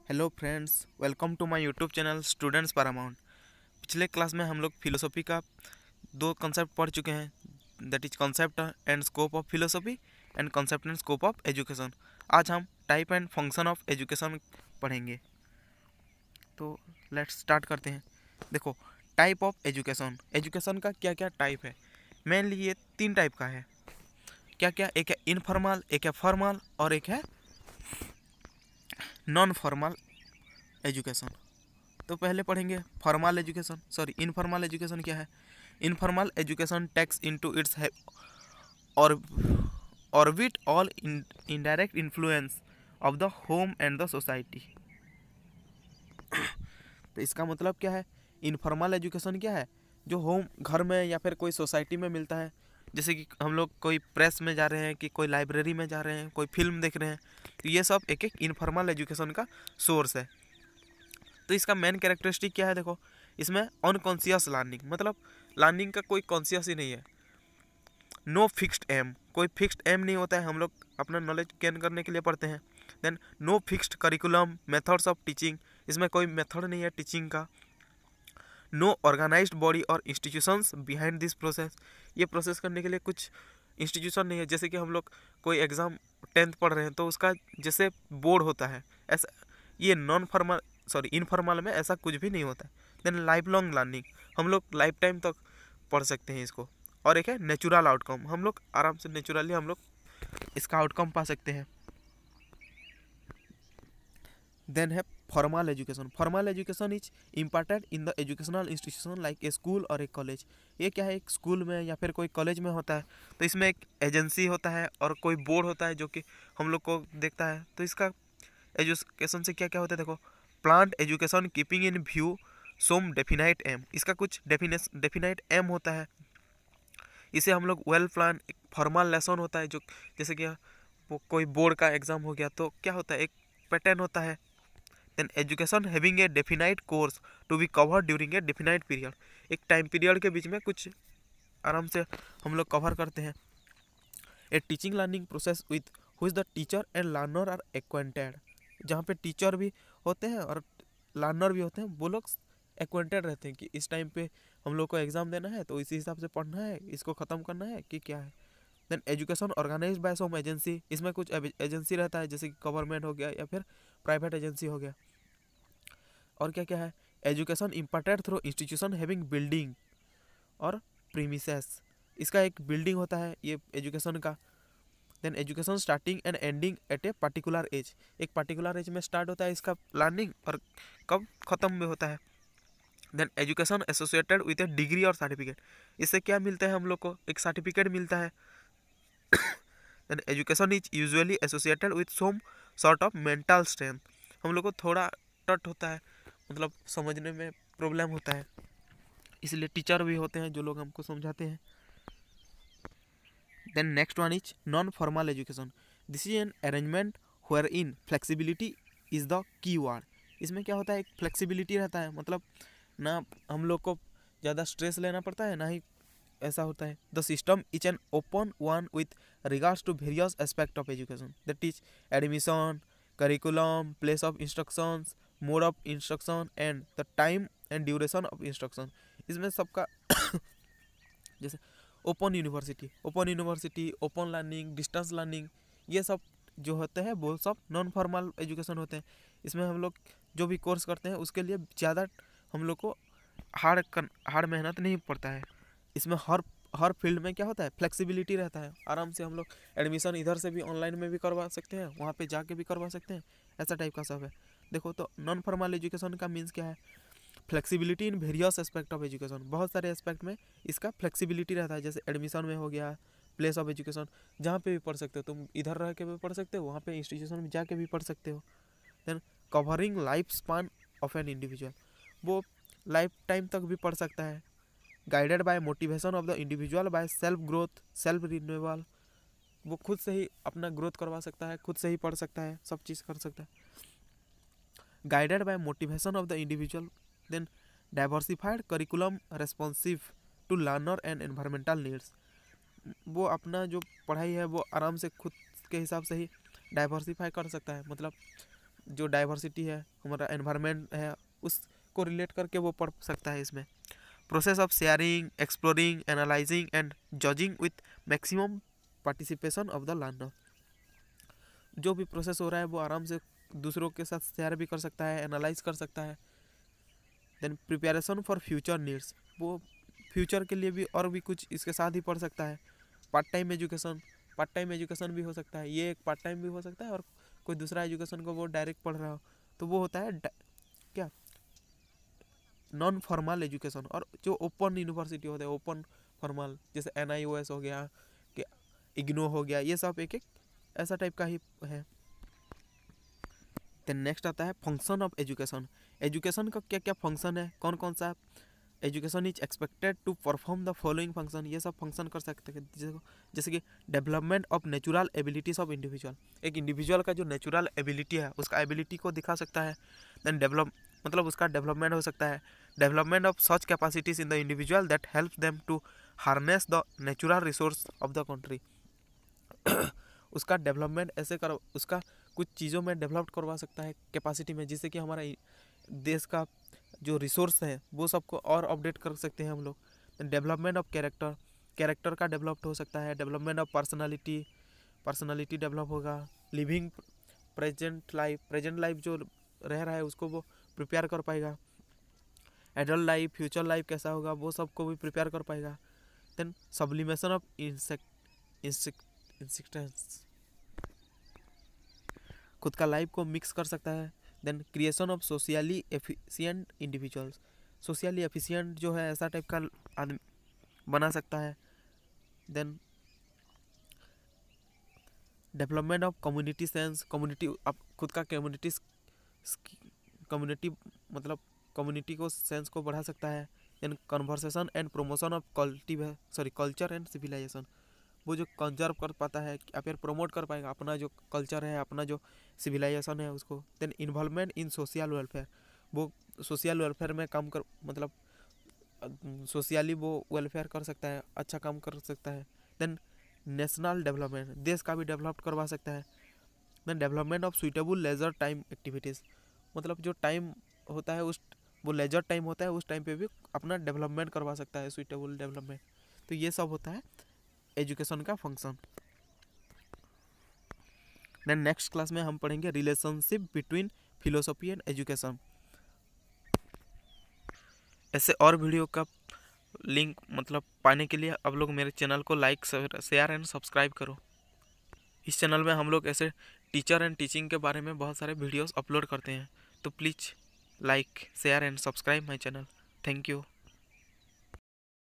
Hello friends, welcome to my YouTube channel students paramount. पिछले class में हम लोग फिलोसॉफी का दो कॉन्सेप्ट पढ़ चुके हैं, that is concept and scope of philosophy and concept and scope of education. आज हम type and function of education पढ़ेंगे। तो लेट्स स्टार्ट करते हैं। देखो, टाइप ऑफ एजुकेशन, एजुकेशन का क्या क्या टाइप है। मेनली ये तीन टाइप का है। क्या क्या? एक है इनफॉर्मल, एक है फॉर्मल और एक है नॉन फॉर्मल एजुकेशन। तो पहले पढ़ेंगे formal education, sorry informal education क्या है। Informal education takes into its और orbit all indirect influence of the home and the society. तो इसका मतलब क्या है? इनफॉर्मल एजुकेशन क्या है? जो होम, घर में या फिर कोई सोसाइटी में मिलता है। जैसे कि हम लोग कोई प्रेस में जा रहे हैं, कि कोई लाइब्रेरी में जा रहे हैं, कोई फिल्म देख रहे हैं, तो ये सब एक एक इनफॉर्मल एजुकेशन का सोर्स है। तो इसका मेन कैरेक्टरिस्टिक क्या है? देखो, इसमें अनकॉन्शियस लर्निंग, मतलब लर्निंग का कोई कॉन्शियस ही नहीं है। नो फिक्स्ड एम, कोई फिक्स्ड एम नहीं होता है। हम लोग अपना नॉलेज गेन करने के लिए पढ़ते हैं। Then no fixed curriculum, methods of teaching, इसमें कोई मेथड नहीं है टीचिंग का। नो ऑर्गेनाइज्ड बॉडी और इंस्टीट्यूशंस बिहाइंड दिस प्रोसेस, ये प्रोसेस करने के लिए कुछ इंस्टीट्यूशन नहीं है। जैसे कि हम लोग कोई एग्ज़ाम 10th पढ़ रहे हैं, तो उसका जैसे बोर्ड होता है, ऐसा ये नॉन फॉर्मल, सॉरी इनफॉर्मल में ऐसा कुछ भी नहीं होता है। देन लाइफ लॉन्ग लर्निंग, हम लोग लाइफ टाइम तक पढ़ सकते हैं इसको। और एक है नेचुरल आउटकम, हम लोग आराम से नेचुरली हम लोग इसका आउटकम पा सकते हैं। देन है formal education. Formal education is imparted in the educational institution like a school और ए कॉलेज। ये क्या है? एक स्कूल में या फिर कोई कॉलेज में होता है। तो इसमें एक एजेंसी होता है और कोई बोर्ड होता है जो कि हम लोग को देखता है। तो इसका एजुकेशन से क्या क्या होता है? देखो, planned education keeping in view some definite aim, इसका कुछ डेफिनाइट एम होता है। इसे हम लोग वेल प्लान, एक फॉर्मल लेसन होता है, जो जैसे कि वो कोई बोर्ड का एग्जाम हो गया, तो क्या होता है? एक पैटर्न होता है। Then education having a definite course to be cover during a definite period, एक टाइम पीरियड के बीच में कुछ आराम से हम लोग कवर करते हैं। A teaching learning process with which the teacher and learner are acquainted, जहाँ पे टीचर भी होते हैं और लर्नर भी होते हैं, वो लोग एक्वेंटेड रहते हैं कि इस टाइम पे हम लोग को एग्जाम देना है, तो इसी हिसाब से पढ़ना है, इसको ख़त्म करना है कि क्या है। Then education organised by some agency, इसमें कुछ एजेंसी रहता है, जैसे कि गवर्नमेंट हो गया या फिर प्राइवेट एजेंसी हो गया। और क्या क्या है? Education imparted through institution having building और प्रीमिसेस, इसका एक बिल्डिंग होता है ये एजुकेशन का। Then education starting and ending at a particular age, एक पर्टिकुलर एज में स्टार्ट होता है इसका लर्निंग और कब ख़त्म भी होता है। Then education associated with a degree और सर्टिफिकेट, इससे क्या मिलता है? हम लोग को एक सर्टिफिकेट मिलता है। Then education is usually associated with some sort of mental strength, हम लोग को थोड़ा टट होता है, मतलब समझने में प्रॉब्लम होता है, इसलिए टीचर भी होते हैं जो लोग हमको समझाते हैं। Then next one is non formal education. This is an arrangement wherein flexibility is the key word, इसमें क्या होता है? एक फ्लेक्सिबिलिटी रहता है, मतलब ना हम लोग को ज़्यादा स्ट्रेस लेना पड़ता है, ना ही ऐसा होता है। The system is an open one with regards to various aspect of education, that is admission, curriculum, place of instructions, mode of instruction and the time and duration of instruction. इसमें सबका जैसे open university, open learning, distance learning, ये सब जो होते हैं वो सब नॉन फॉर्मल एजुकेशन होते हैं। इसमें हम लोग जो भी कोर्स करते हैं उसके लिए ज़्यादा हम लोग को हार्ड मेहनत नहीं पड़ता है। इसमें हर फील्ड में क्या होता है? फ्लेक्सिबिलिटी रहता है, आराम से हम लोग एडमिशन इधर से भी ऑनलाइन में भी करवा सकते हैं, वहाँ पे जाके भी करवा सकते हैं, ऐसा टाइप का सब है। देखो, तो नॉन फॉर्मल एजुकेशन का मीन्स क्या है? Flexibility in various aspect of education, बहुत सारे एस्पेक्ट में इसका फ्लेक्सिबिलिटी रहता है। जैसे एडमिशन में हो गया, प्लेस ऑफ एजुकेशन, जहाँ पे भी पढ़ सकते हो, तुम इधर रह के भी पढ़ सकते हो, वहाँ पे इंस्टीट्यूशन में जाके भी पढ़ सकते हो। Then covering life span of an individual, वो लाइफ टाइम तक भी पढ़ सकता है। Guided by motivation of the individual by self growth, self renewal, वो खुद से ही अपना ग्रोथ करवा सकता है, खुद से ही पढ़ सकता है, सब चीज़ कर सकता है। Guided by motivation of the individual, then diversified curriculum responsive to learner and environmental needs, वो अपना जो पढ़ाई है वो आराम से खुद के हिसाब से ही डाइवर्सिफाई कर सकता है, मतलब जो डाइवर्सिटी है, हमारा एनवायरनमेंट है, उसको रिलेट करके वो पढ़ सकता है इसमें। Process of sharing, exploring, analysing and judging with maximum participation of the learner. जो भी प्रोसेस हो रहा है वो आराम से दूसरों के साथ शेयर भी कर सकता है, एनालाइज कर सकता है। Then preparation for future needs, वो फ्यूचर के लिए भी और भी कुछ इसके साथ ही पढ़ सकता है। पार्ट टाइम एजुकेशन भी हो सकता है, ये एक पार्ट टाइम भी हो सकता है, और कोई दूसरा एजुकेशन को वो डायरेक्ट पढ़ रहा हो तो वो होता है क्या, नॉन फॉर्मल एजुकेशन। और जो ओपन यूनिवर्सिटी होते हैं, ओपन फॉर्मल, जैसे NIOS हो गया, कि इग्नो हो गया, ये सब एक एक ऐसा टाइप का ही है। देन नेक्स्ट आता है फंक्शन ऑफ एजुकेशन। एजुकेशन का क्या क्या फंक्शन है, कौन कौन सा education is expected to perform the following function, ये सब फंक्शन कर सकते हैं। जैसे कि development of natural abilities of individual, एक इंडिविजुअल का जो नेचुरल एबिलिटी है उसका एबिलिटी को दिखा सकता है। देन डेवलप मतलब उसका डेवलपमेंट हो सकता है। Development of such capacities in the individual that help them to harness the natural resource of the country. उसका डेवलपमेंट ऐसे कर, उसका कुछ चीज़ों में डेवलप करवा सकता है कैपेसिटी में, जिससे कि हमारा देश का जो रिसोर्स है वो सबको और अपडेट कर सकते हैं हम लोग। डेवलपमेंट ऑफ कैरेक्टर का डेवलप हो सकता है। डेवलपमेंट ऑफ पर्सनालिटी डेवलप होगा। लिविंग प्रेजेंट लाइफ जो रह रहा है उसको वो प्रिपेयर कर पाएगा। एडल्ट लाइफ, फ्यूचर लाइफ कैसा होगा वो सबको भी प्रिपेयर कर पाएगा। देन सब्लिमेशन ऑफ इंसेक्टेंस, खुद का लाइफ को मिक्स कर सकता है। Then creation of socially efficient individuals, socially efficient जो है ऐसा टाइप का आदमी बना सकता है। Then development of community sense, आप खुद का कम्युनिटी मतलब कम्युनिटी को सेंस को बढ़ा सकता है। Then conversation and promotion of culture and civilization, वो जो कंजर्व कर पाता है या फिर प्रमोट कर पाएगा अपना जो कल्चर है, अपना जो सिविलाइजेशन है उसको। Then involvement in social welfare, वो सोशल वेलफेयर में काम कर मतलब सोशली वो वेलफेयर कर सकता है, अच्छा काम कर सकता है। देन नेशनल डेवलपमेंट, देश का भी डेवलप करवा सकता है। Then development of suitable leisure time activities, मतलब जो टाइम होता है उस वो लेजर टाइम होता है उस टाइम पे भी अपना डेवलपमेंट करवा सकता है, सुइटेबल डेवलपमेंट। तो ये सब होता है एजुकेशन का फंक्शन। देन नेक्स्ट क्लास में हम पढ़ेंगे relationship between philosophy and education. ऐसे और वीडियो का लिंक मतलब पाने के लिए आप लोग मेरे चैनल को लाइक, शेयर एंड सब्सक्राइब करो। इस चैनल में हम लोग ऐसे टीचर एंड टीचिंग के बारे में बहुत सारे वीडियोस अपलोड करते हैं, तो please like, share and subscribe my channel. Thank you.